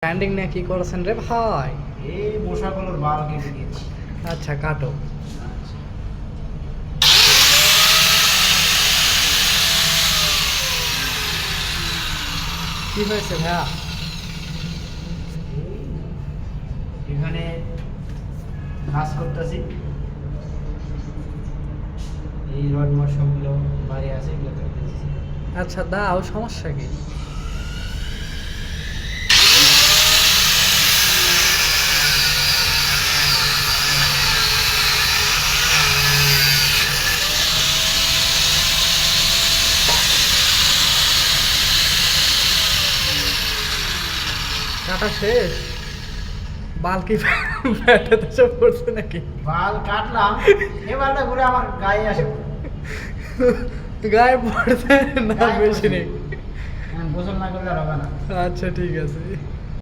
Standing নিয়ে কি করেছেন রে ভাই? এই মশাগুলোর বাল কেটে দিয়েছি। আচ্ছা কাটো। কি হয়েছে ভাইয়া? এখানে কাজ করতেছি, এই রড মড সবগুলো বাইরে আছে, এগুলো করতেছি। আচ্ছা দাও, সমস্যা কি? কাটা শেষ? বাল কি ব্যাটাতে সব পড়ছে নাকি? বাল কাটলাম, এবারটা ঘুরে আমার গায়ে আসে। গায়ে পড়ছে না, বেশি নেই। গোসল না করলে আর হবে না। আচ্ছা ঠিক আছে।